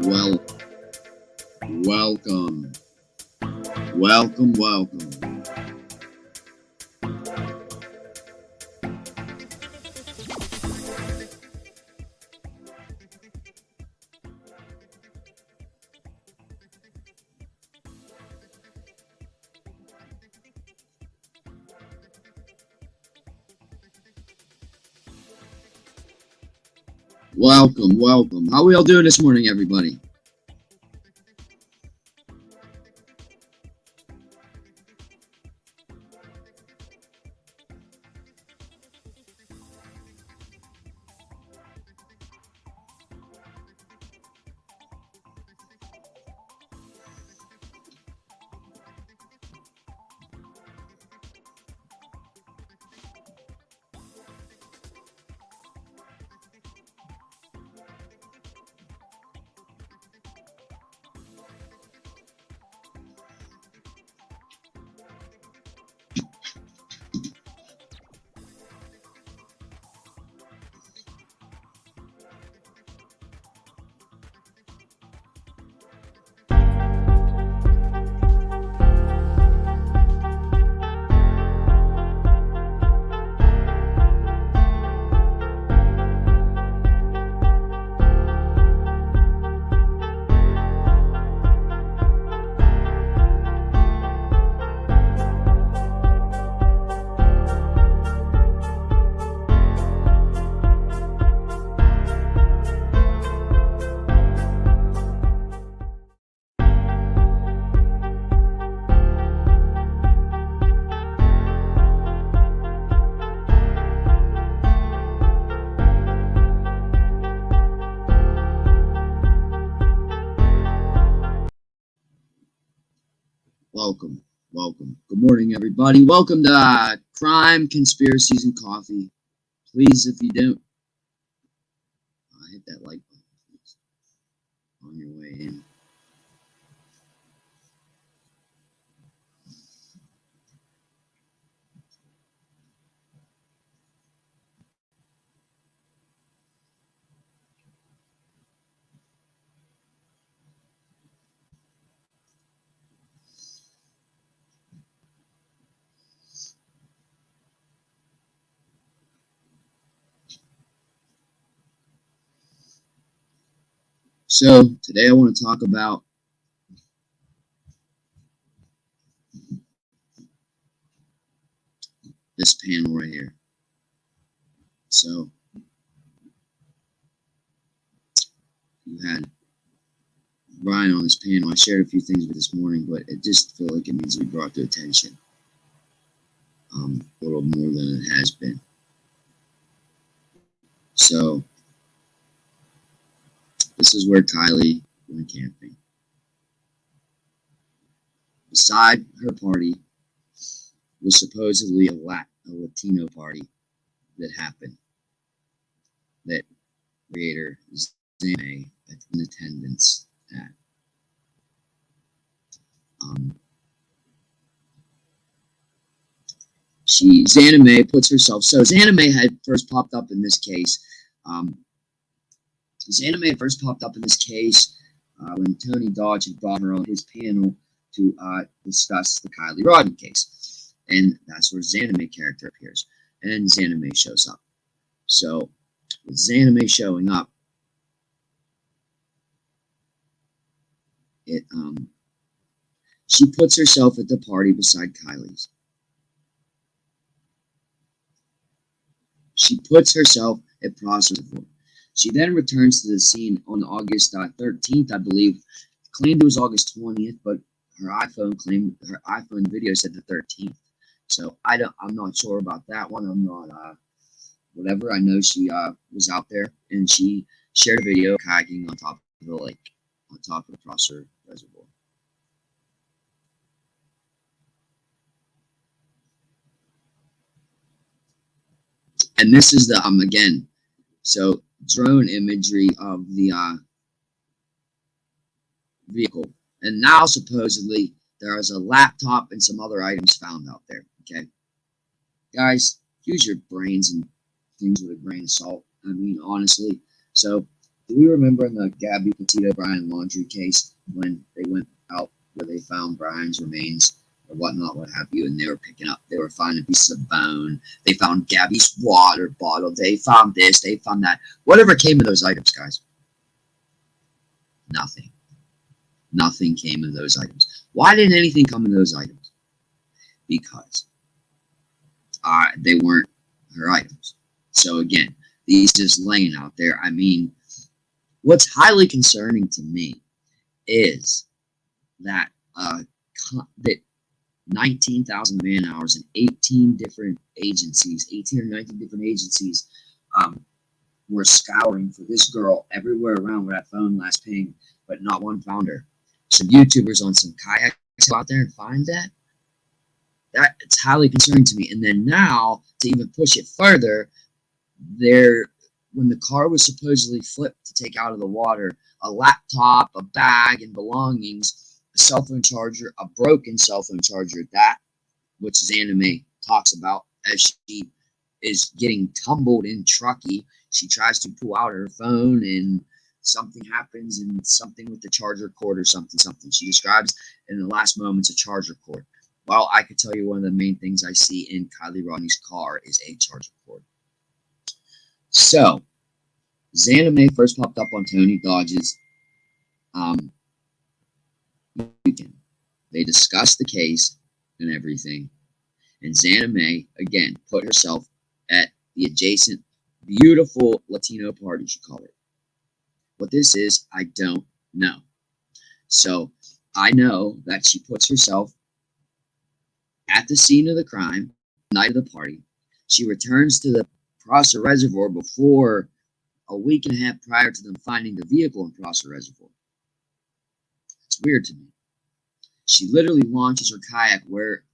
Well, welcome, welcome. Welcome. How we all doing this morning, everybody? Welcome. Good morning, everybody. Welcome to Crime, Conspiracies, and Coffee. Please, if you don't, hit that like button, please, on your way in. So, today I want to talk about this panel right here. So, you had Brian on this panel. I shared a few things with this morning, but it just felt like it needs to be brought to attention a little more than it has been. So, this is where Kylie went camping. Beside her party was supposedly a Latino party that happened, that creator Zane in attendance at. Zanime puts herself. So Zanime had first popped up in this case. Zanime first popped up in this case when Tony Dodge had brought her on his panel to discuss the Kylie Rodden case, and that's where Zanime character appears, and Zanime shows up. So with Zanime showing up, she puts herself at the party beside Kylie's. She puts herself at Prostitute. She then returns to the scene on August 13th, I believe. Claimed it was August 20th, but her iPhone video said the 13th. So I'm not sure about that one. I'm not whatever. I know she was out there and she shared a video kayaking on top of the lake, on top of the Prosser Reservoir. And this is the again, so drone imagery of the vehicle, and now supposedly there is a laptop and some other items found out there. Okay, guys, use your brains and things with a grain of salt. I mean, honestly. So Do we remember in the Gabby Petito Brian laundry case when they went out where they found Brian's remains or whatnot, what have you, and they were finding pieces of bone. They found Gabby's water bottle. They found this. They found that. Whatever came of those items, guys? Nothing. Nothing came of those items. Why didn't anything come of those items? Because they weren't her items. So again, these just laying out there. I mean, what's highly concerning to me is that that 19,000 man hours and 18 different agencies, 18 or 19 different agencies, were scouring for this girl everywhere around where that phone last pinged, but not one found her. Some YouTubers on some kayaks go out there and find that. That it's highly concerning to me. And then now, to even push it further, when the car was supposedly flipped to take out of the water, a laptop, a bag, and belongings, a cell phone charger, a broken cell phone charger, that which Xana May talks about as she is getting tumbled in Truckee. She tries to pull out her phone and something happens, and something with the charger cord or something. She describes in the last moments a charger cord. Well, I could tell you one of the main things I see in Kylie Rodney's car is a charger cord. So, Xana May first popped up on Tony Dodge's weekend. They discussed the case and everything. And Xana May, again, put herself at the adjacent, beautiful Latino party, she called it. What this is, I don't know. So, I know that she puts herself at the scene of the crime, the night of the party. She returns to the Prosser Reservoir before a week and a half prior to them finding the vehicle in Prosser Reservoir. It's weird to me. She literally launches her kayak where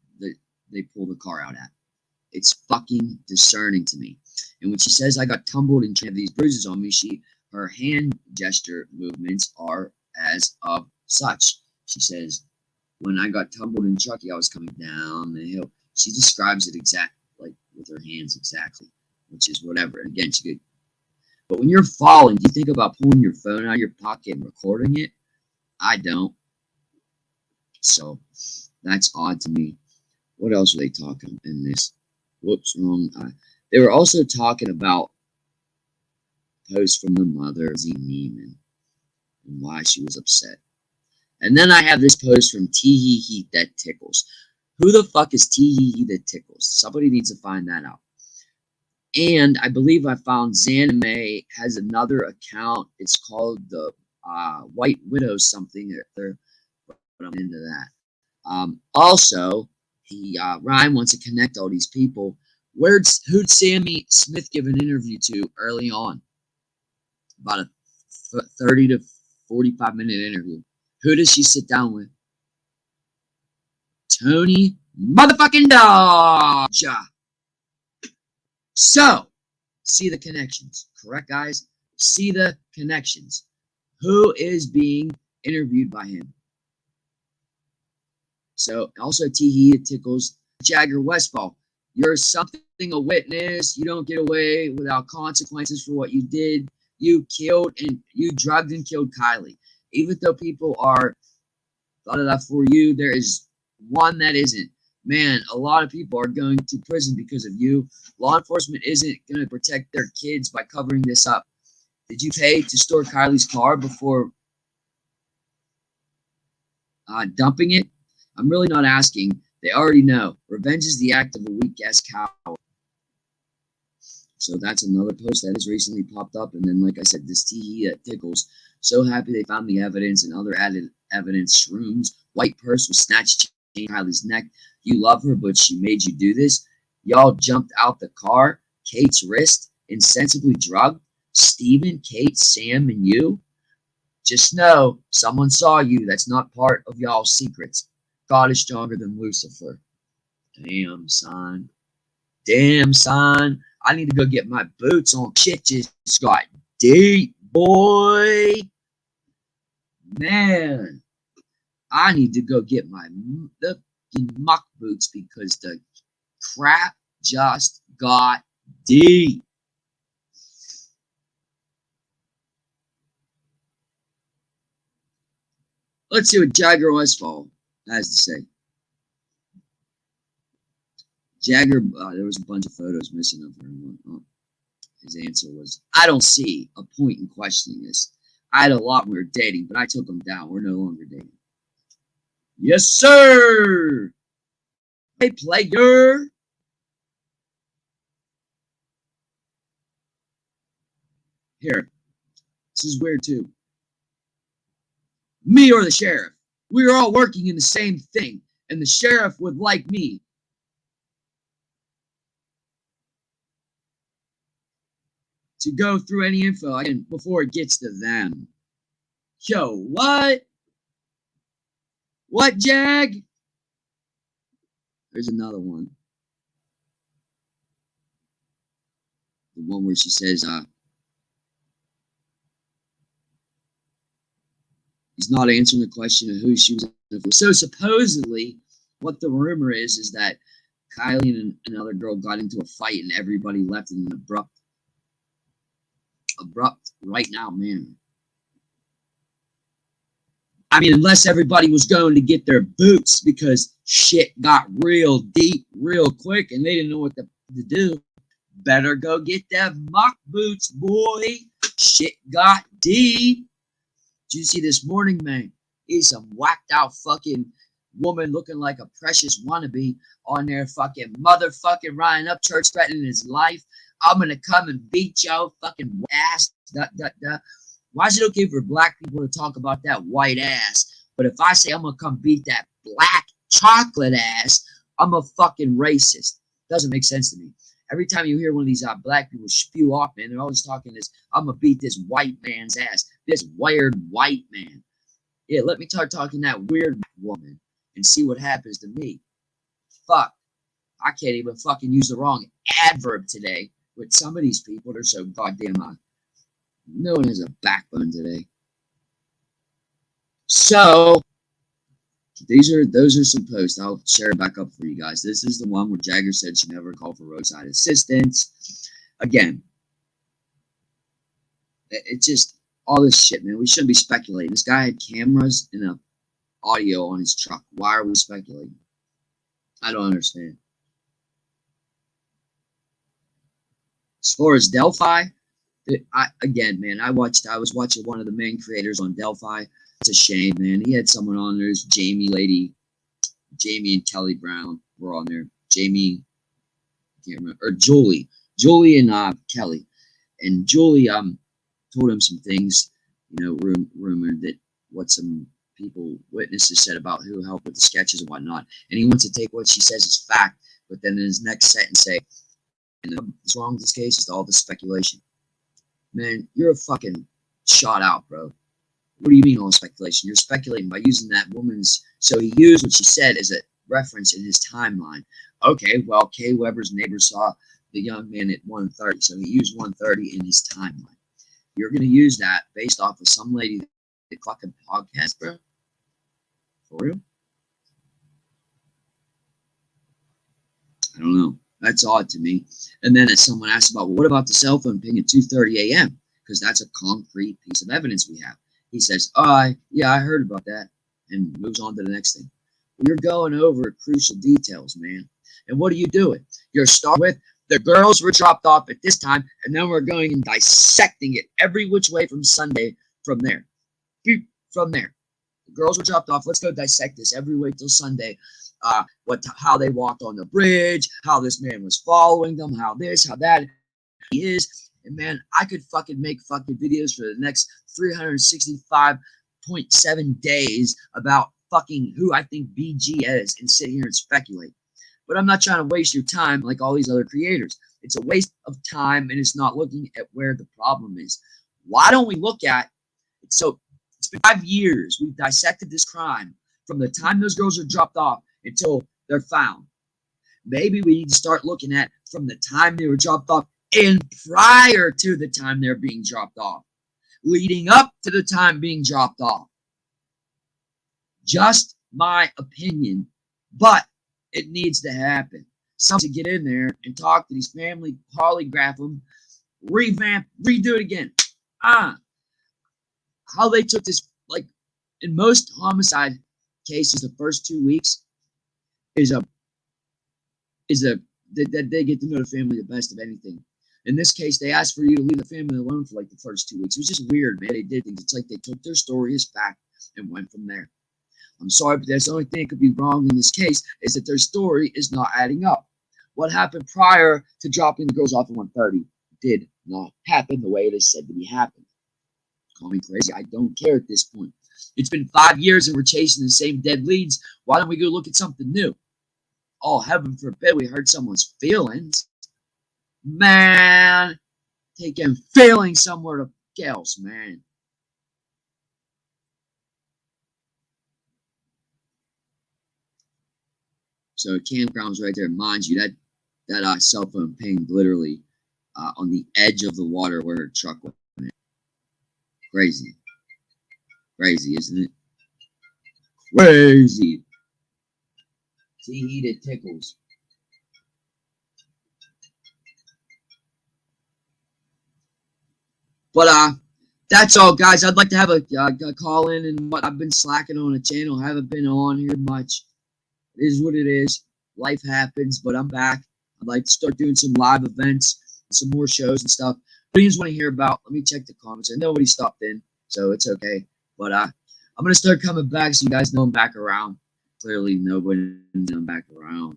they pull the car out at. It's fucking discerning to me. And when she says I got tumbled and have these bruises on me, her hand gesture movements are as of such. She says, when I got tumbled in Truckee, I was coming down the hill. She describes it like with her hands exactly, which is whatever. And again, she could. But when you're falling, do you think about pulling your phone out of your pocket and recording it? I don't. So that's odd to me. What else were they talking in this? Whoops, wrong. They were also talking about posts from the mother, Z Neiman, and why she was upset. And then I have this post from Tee That Tickles. Who the fuck is Tee That Tickles? Somebody needs to find that out. And I believe I found Xana May has another account. It's called the White Widow something. But I'm into that. Also, Ryan wants to connect all these people. Who'd Sammy Smith give an interview to early on? About a 30 to 45-minute interview. Who does she sit down with? Tony motherfucking Dodge. So, see the connections. Correct, guys? See the connections. Who is being interviewed by him? So, also Tee Tickles. Jagger Westfall. You're something a witness. You don't get away without consequences for what you did. You drugged and killed Kylie. Even though people are thought of that for you, there is one that isn't. Man, a lot of people are going to prison because of you. Law enforcement isn't going to protect their kids by covering this up. Did you pay to store Kylie's car before dumping it? I'm really not asking. They already know. Revenge is the act of a weak-ass coward. So that's another post that has recently popped up. And then, like I said, this Tee That Tickles. So happy they found the evidence and other added evidence. Shrooms. White purse was snatched chain Kylie's neck. You love her, but she made you do this. Y'all jumped out the car. Kate's wrist. Insensibly drugged. Steven, Kate, Sam, and you. Just know, someone saw you. That's not part of y'all's secrets. God is stronger than Lucifer. Damn, son. Damn, son. I need to go get my boots on. Shit just got deep, boy. Man. I need to go get my muck boots because the crap just got deep. Let's see what Jagger Westfall has to say. Jagger, there was a bunch of photos missing of her. His answer was, I don't see a point in questioning this. I had a lot when we were dating, but I took them down. We're no longer dating. Yes, sir. Hey, player. Here. This is weird, too. Me or the sheriff. We were all working in the same thing, and the sheriff would like me. To go through any info again before it gets to them. Yo, what? What, Jag? There's another one. The one where she says, he's not answering the question of who she was in for. So supposedly, what the rumor is that Kylie and another girl got into a fight and everybody left in an abrupt right now manner. I mean, unless everybody was going to get their boots because shit got real deep real quick and they didn't know what to do. Better go get them mock boots, boy. Shit got deep. Did you see this morning, man? He's some whacked out fucking woman looking like a precious wannabe on there fucking motherfucking Ryan Upchurch threatening his life. I'm gonna come and beat your fucking ass. Why is it okay for black people to talk about that white ass? But if I say I'm gonna come beat that black chocolate ass, I'm a fucking racist. Doesn't make sense to me. Every time you hear one of these black people spew off, man, they're always talking this, I'm gonna beat this white man's ass. This weird white man. Yeah, let me start talking to that weird woman and see what happens to me. Fuck. I can't even fucking use the wrong adverb today with some of these people. They're so goddamn no one has a backbone today. So those are some posts. I'll share it back up for you guys. This is the one where Jagger said she never called for roadside assistance. Again, it's just all this shit, man. We shouldn't be speculating. This guy had cameras and a audio on his truck. Why are we speculating? I don't understand. As far as Delphi, I was watching one of the main creators on Delphi. It's a shame, man. He had someone on there. There's Jamie and Kelly Brown were on there. Jamie, I can't remember, or Julie and Kelly, and Julie told him some things, rumored that what some witnesses said about who helped with the sketches and whatnot, and he wants to take what she says as fact, but then in his next sentence say, what's wrong with this case is all the speculation. Man, you're a fucking shot out, bro. What do you mean all speculation? You're speculating by using that woman's... So he used what she said as a reference in his timeline. Okay, well, Kay Weber's neighbor saw the young man at 1:30, so he used 1:30 in his timeline. You're going to use that based off of some lady that fucking podcast, bro? For real? I don't know. That's odd to me. And then as someone asked about, well, what about the cell phone ping at 2:30 a.m.? Because that's a concrete piece of evidence we have. He says, yeah, I heard about that, and moves on to the next thing. Well, you're going over crucial details, man. And what are you doing? You're starting with, the girls were dropped off at this time, and then we're going and dissecting it every which way from Sunday from there. From there. The girls were dropped off. Let's go dissect this every way till Sunday. How they walked on the bridge, how this man was following them, how this, how that he is. And man, I could fucking make fucking videos for the next 365.7 days about fucking who I think BG is and sit here and speculate. But I'm not trying to waste your time like all these other creators. It's a waste of time, and it's not looking at where the problem is. Why don't we look at it? So it's been 5 years. We've dissected this crime from the time those girls are dropped off until they're found. Maybe we need to start looking at from the time they were dropped off and prior to the time they're being dropped off, leading up to the time being dropped off. Just my opinion, but it needs to happen. Someone to get in there and talk to these family, polygraph them, revamp, redo it again. How they took this, like, In most homicide cases, the first 2 weeks is a that they get to know the family the best of anything. In this case, they asked for you to leave the family alone for like the first 2 weeks. It was just weird, man. They did things. It's like they took their story as fact and went from there. I'm sorry, but that's the only thing that could be wrong in this case is that their story is not adding up. What happened prior to dropping the girls off at 1:30 did not happen the way it is said to be happening. Call me crazy. I don't care at this point. It's been 5 years and we're chasing the same dead leads. Why don't we go look at something new? Oh, heaven forbid we hurt someone's feelings. Man, taking feelings somewhere else, man. So campgrounds right there. Mind you, that cell phone pinged literally on the edge of the water where her truck went. Crazy. Crazy, isn't it? Crazy. See, heated tickles. But that's all, guys. I'd like to have a call in and what I've been slacking on the channel. I haven't been on here much. It is what it is. Life happens, but I'm back. I'd like to start doing some live events, some more shows and stuff. What do you want to hear about? Let me check the comments. And nobody stopped in, so it's okay. But I'm gonna start coming back, so you guys know I'm back around. Clearly, nobody knows I'm back around.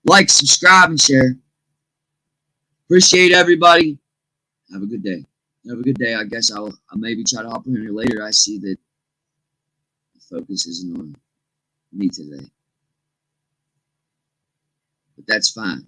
Like, subscribe, and share. Appreciate everybody. Have a good day. Have a good day. I guess I'll maybe try to hop in here later. I see that the focus isn't on me today. But that's fine.